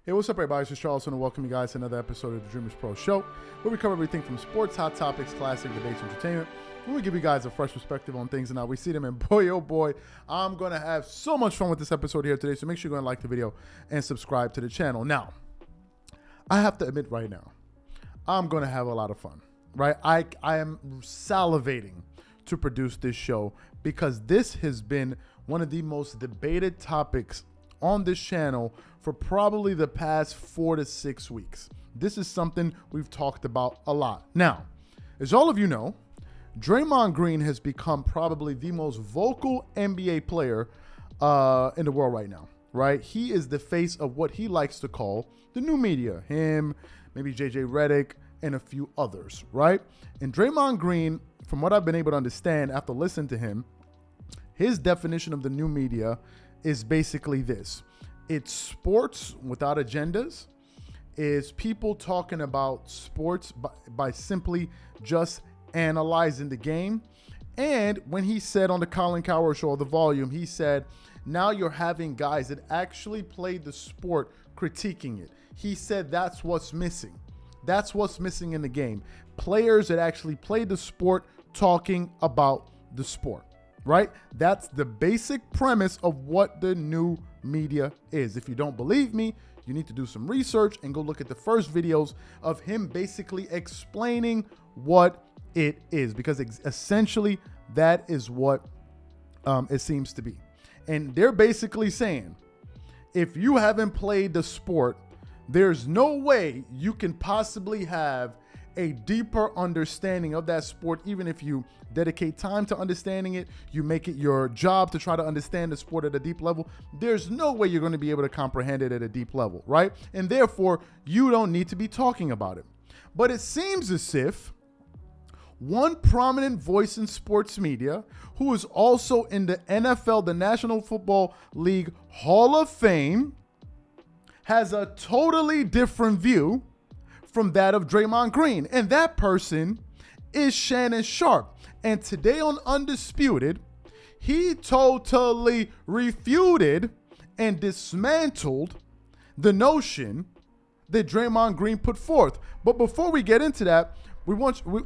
Hey, what's up, everybody? This is Charles, and welcome you guys to another episode of the Dreamerspro Show, where we cover everything from sports, hot topics, classic debates, entertainment. We give you guys a fresh perspective on things and how we see them. And boy, oh boy, I'm going to have so much fun with this episode here today. So make sure you're going to like the video and subscribe to the channel. Now, I have to admit right now, I'm going to have a lot of fun, right? I am salivating to produce this show because this has been one of the most debated topics on this channel for probably the past 4 to 6 weeks. This is something we've talked about a lot. Now, as all of you know, Draymond Green has become probably the most vocal NBA player in the world right now, right? He is the face of what he likes to call the new media. Him, maybe JJ Redick, and a few others, right? And Draymond Green, from what I've been able to understand after listening to him, his definition of the new media is basically this. It's sports without agendas. It's people talking about sports by simply just analyzing the game. And when he said on the Colin Cowherd show, The Volume, he said, now you're having guys that actually played the sport critiquing it. He said that's what's missing. That's what's missing in the game. Players that actually played the sport talking about the sport. Right? That's the basic premise of what the new media is. If you don't believe me, you need to do some research and go look at the first videos of him basically explaining what it is, because essentially that is what it seems to be. And they're basically saying, if you haven't played the sport, there's no way you can possibly have a deeper understanding of that sport. Even if you dedicate time to understanding it, you make it your job to try to understand the sport at a deep level, there's no way you're going to be able to comprehend it at a deep level, right? And therefore, you don't need to be talking about it. But it seems as if one prominent voice in sports media, who is also in the NFL, the National Football League Hall of Fame, has a totally different view from that of Draymond Green. And that person is Shannon Sharpe. And today on Undisputed, he totally refuted and dismantled the notion that Draymond Green put forth. But before we get into that,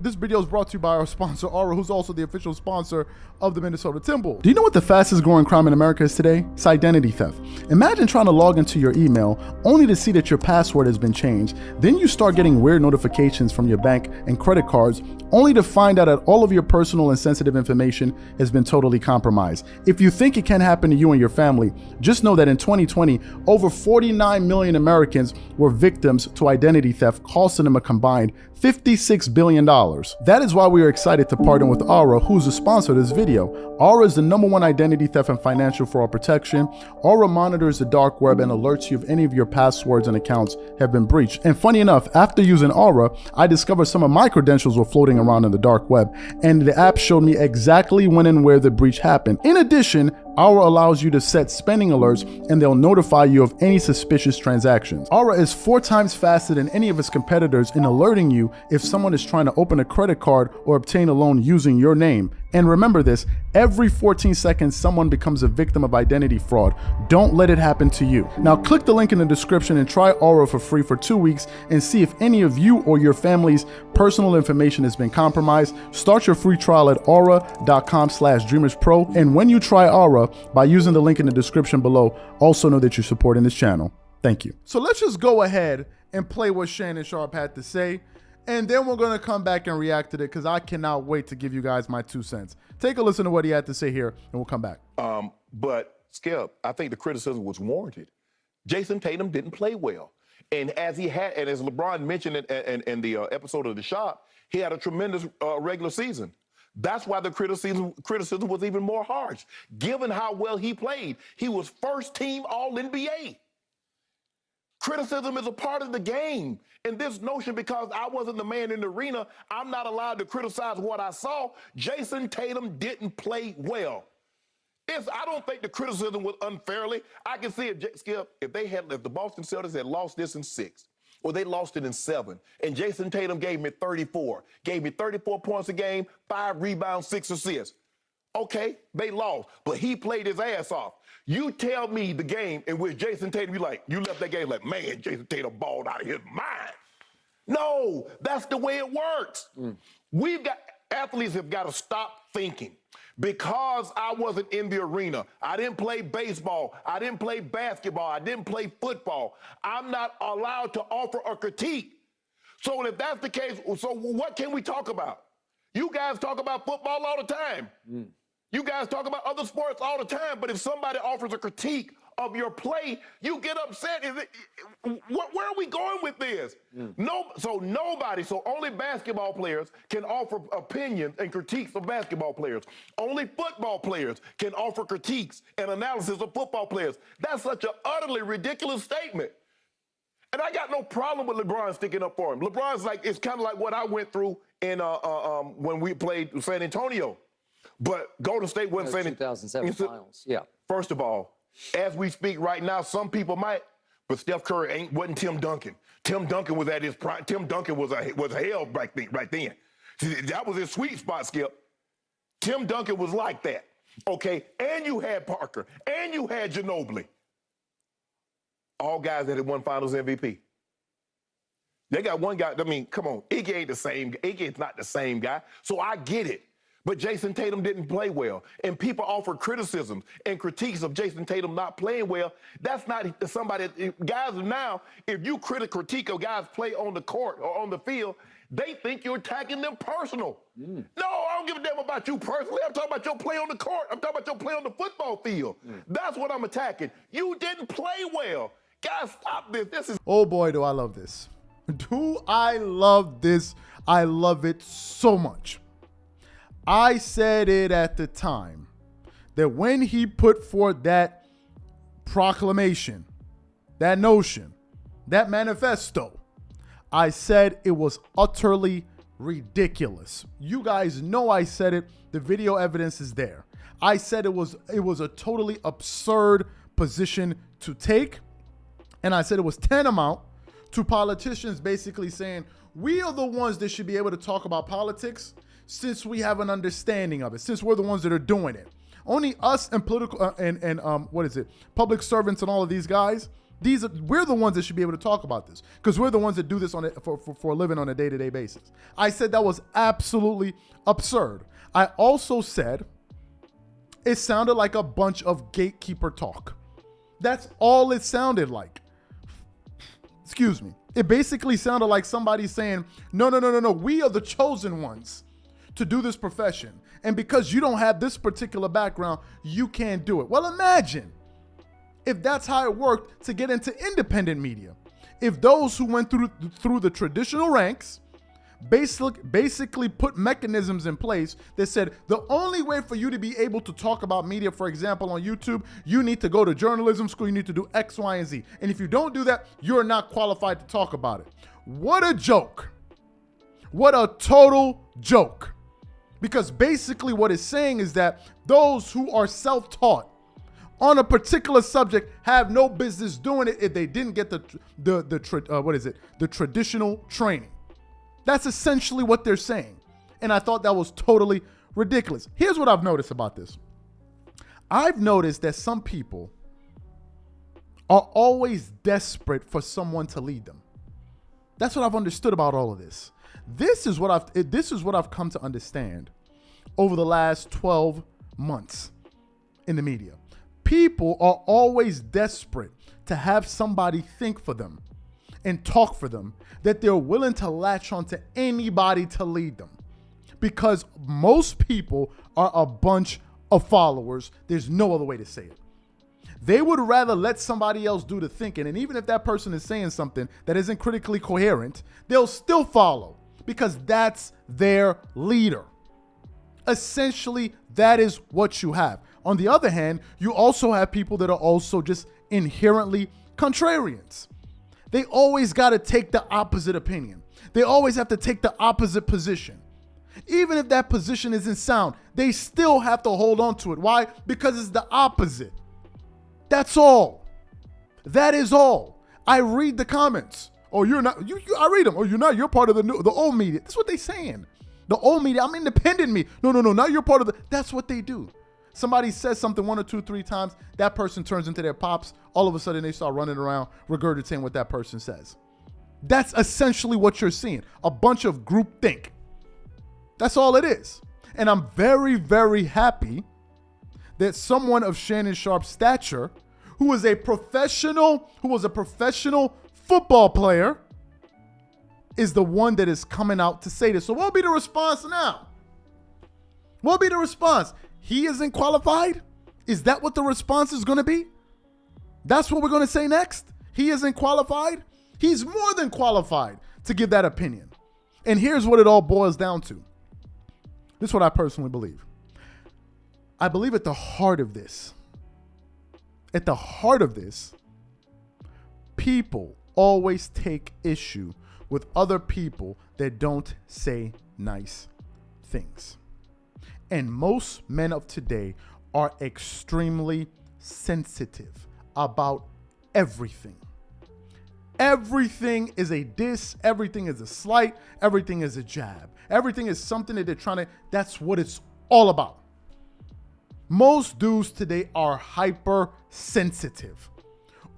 this video is brought to you by our sponsor, Aura, who's also the official sponsor of the Minnesota Timberwolves. Do you know what the fastest growing crime in America is today? It's identity theft. Imagine trying to log into your email only to see that your password has been changed. Then you start getting weird notifications from your bank and credit cards, only to find out that all of your personal and sensitive information has been totally compromised. If you think it can happen to you and your family, just know that in 2020, over 49 million Americans were victims to identity theft, costing them a combined $56 billion. That is why we are excited to partner with Aura, who's a sponsor of this video. Aura is the #1 identity theft and financial fraud protection. Aura monitors the dark web and alerts you if any of your passwords and accounts have been breached. And funny enough, after using Aura, I discovered some of my credentials were floating around in the dark web, and the app showed me exactly when and where the breach happened. In addition, Aura allows you to set spending alerts, and they'll notify you of any suspicious transactions. Aura is 4 times faster than any of its competitors in alerting you if someone is trying to open a credit card or obtain a loan using your name. And remember this, every 14 seconds, someone becomes a victim of identity fraud. Don't let it happen to you. Now click the link in the description and try Aura for free for 2 weeks and see if any of you or your family's personal information has been compromised. Start your free trial at aura.com/dreamerspro. And when you try Aura, by using the link in the description below, also know that you're supporting this channel. Thank you. So let's just go ahead and play what Shannon Sharpe had to say. And then we're going to come back and react to it because I cannot wait to give you guys my 2 cents. Take a listen to what he had to say here, and we'll come back. But, Skip, I think the criticism was warranted. Jason Tatum didn't play well. And as LeBron mentioned in the episode of The Shop, he had a tremendous regular season. That's why the criticism was even more harsh. Given how well he played, he was first-team All-NBA. Criticism is a part of the game. And this notion, because I wasn't the man in the arena, I'm not allowed to criticize what I saw. Jason Tatum didn't play well. I don't think the criticism was unfairly. I can see it, Skip, if the Boston Celtics had lost this in 6, or they lost it in 7, and Jason Tatum gave me 34 points a game, 5 rebounds, 6 assists. Okay, they lost, but he played his ass off. You tell me the game in which Jason Tatum, you left that game like, man, Jason Tatum balled out of his mind. No, that's the way it works. Athletes have got to stop thinking. Because I wasn't in the arena, I didn't play baseball, I didn't play basketball, I didn't play football, I'm not allowed to offer a critique. So if that's the case, so what can we talk about? You guys talk about football all the time. You guys talk about other sports all the time, but if somebody offers a critique of your play, you get upset. Where are we going with this? So only basketball players can offer opinions and critiques of basketball players. Only football players can offer critiques and analysis of football players. That's such an utterly ridiculous statement. And I got no problem with LeBron sticking up for him. LeBron's it's kind of like what I went through in when we played San Antonio. But Golden State wasn't saying 2007 finals. Yeah. First of all, as we speak right now, some people might, but Steph Curry wasn't Tim Duncan. Tim Duncan was at his prime. Tim Duncan was hell right then. See, that was his sweet spot, Skip. Tim Duncan was like that. Okay, and you had Parker, and you had Ginobili. All guys that had won Finals MVP. They got one guy. I mean, come on, Iggy ain't the same. Iggy's not the same guy. So I get it. But Jason Tatum didn't play well. And people offer criticisms and critiques of Jason Tatum not playing well. That's not somebody, guys now, if you critique a guy's play on the court or on the field, they think you're attacking them personal. No, I don't give a damn about you personally. I'm talking about your play on the court. I'm talking about your play on the football field. That's what I'm attacking. You didn't play well. Guys, stop this. This is... Oh boy, do I love this. Do I love this? I love it so much. I said it at the time that when he put forth that proclamation, that notion, that manifesto, I said it was utterly ridiculous. You guys know I said it. The video evidence is there. I said it was a totally absurd position to take. And I said it was tantamount to politicians basically saying, we are the ones that should be able to talk about politics since we have an understanding of it, since we're the ones that are doing it. Only us and political public servants and all of these guys, we're the ones that should be able to talk about this because we're the ones that do this for a living on a day-to-day basis. I said that was absolutely absurd. I also said it sounded like a bunch of gatekeeper talk. That's all it sounded like. Excuse me. It basically sounded like somebody saying, no, we are the chosen ones to do this profession. And because you don't have this particular background, you can't do it. Well, imagine if that's how it worked to get into independent media. If those who went through the traditional ranks basically put mechanisms in place that said the only way for you to be able to talk about media, for example, on YouTube, you need to go to journalism school, you need to do X, Y, and Z. And if you don't do that, you're not qualified to talk about it. What a joke. What a total joke. Because basically what it's saying is that those who are self-taught on a particular subject have no business doing it if they didn't get the traditional training. That's essentially what they're saying. And I thought that was totally ridiculous. Here's what I've noticed about this. I've noticed that some people are always desperate for someone to lead them. That's what I've understood about all of this. This is what I've come to understand over the last 12 months in the media. People are always desperate to have somebody think for them and talk for them, that they're willing to latch on to anybody to lead them. Because most people are a bunch of followers. There's no other way to say it. They would rather let somebody else do the thinking. And even if that person is saying something that isn't critically coherent, they'll still follow because that's their leader. Essentially, that is what you have. On the other hand, you also have people that are also just inherently contrarians. They always got to take the opposite opinion. They always have to take the opposite position. Even if that position isn't sound, they still have to hold on to it. Why? Because it's the opposite. That's all. That is all. I read the comments. Oh, you're not. I read them. Oh, you're not. You're part of the old media. That's what they're saying. The old media. I'm independent media. No. Now you're part of the. That's what they do. Somebody says something 1 or 2, 3 times, that person turns into their pops. All of a sudden, they start running around regurgitating what that person says. That's essentially what you're seeing. A bunch of groupthink. That's all it is. And I'm very, very happy that someone of Shannon Sharpe's stature, who was a professional football player, is the one that is coming out to say this. So what'll be the response now? What'll be the response? He isn't qualified? Is that what the response is going to be? That's what we're going to say next? He isn't qualified? He's more than qualified to give that opinion. And here's what it all boils down to. This is what I personally believe. I believe at the heart of this, people always take issue with other people that don't say nice things. And most men of today are extremely sensitive about everything. Everything is a diss. Everything is a slight. Everything is a jab. Everything is something that they're trying to, that's what it's all about. Most dudes today are hypersensitive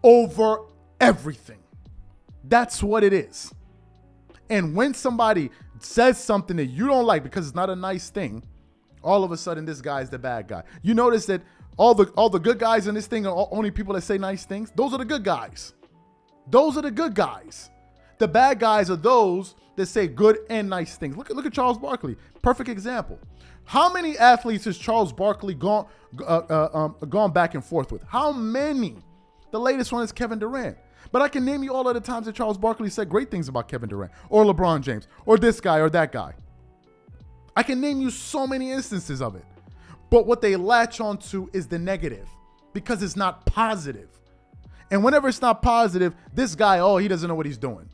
over everything. That's what it is. And when somebody says something that you don't like because it's not a nice thing, all of a sudden this guy's the bad guy. You notice that all the good guys in this thing are only people that say nice things. Those are the good guys. Those are the good guys. The bad guys are those that say good and nice things. Look at Charles Barkley. Perfect example. How many athletes has Charles Barkley gone back and forth with? How many? The latest one is Kevin Durant. But I can name you all of the times that Charles Barkley said great things about Kevin Durant or LeBron James or this guy or that guy. I can name you so many instances of it. But what they latch onto is the negative because it's not positive. And whenever it's not positive, this guy, he doesn't know what he's doing.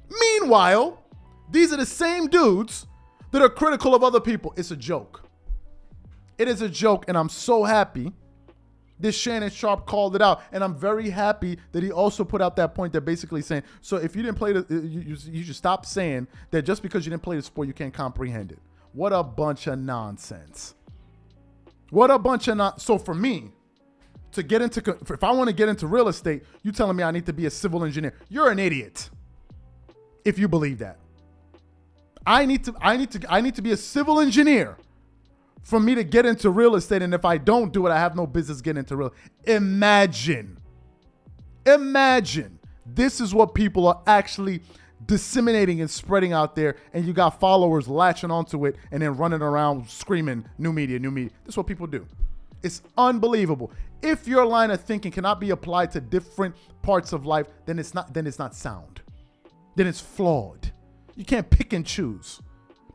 Meanwhile, these are the same dudes that are critical of other people. It's a joke. It is a joke, and I'm so happy this Shannon Sharpe called it out. And I'm very happy that he also put out that point that basically saying, so if you didn't play, you should stop saying that just because you didn't play the sport, you can't comprehend it. What a bunch of nonsense. What a bunch of So for me, if I want to get into real estate, you telling me I need to be a civil engineer. You're an idiot if you believe that. I need to be a civil engineer for me to get into real estate. And if I don't do it, I have no business getting into real. Imagine this is what people are actually disseminating and spreading out there, and you got followers latching onto it and then running around screaming new media. This is what people do. It's unbelievable. If your line of thinking cannot be applied to different parts of life, then it's not sound. Then it's flawed. You can't pick and choose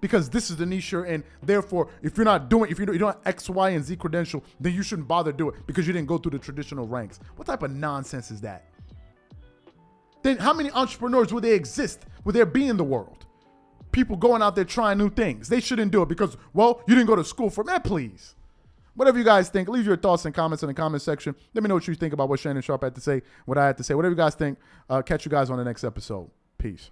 because this is the niche you're in. Therefore, if you don't have X, Y, and Z credential, then you shouldn't bother do it because you didn't go through the traditional ranks. What type of nonsense is that? Then how many entrepreneurs would they exist? Would there be in the world? People going out there trying new things. They shouldn't do it because, you didn't go to school for that, please. Whatever you guys think, leave your thoughts and comments in the comment section. Let me know what you think about what Shannon Sharpe had to say, what I had to say. Whatever you guys think, catch you guys on the next episode. Peace.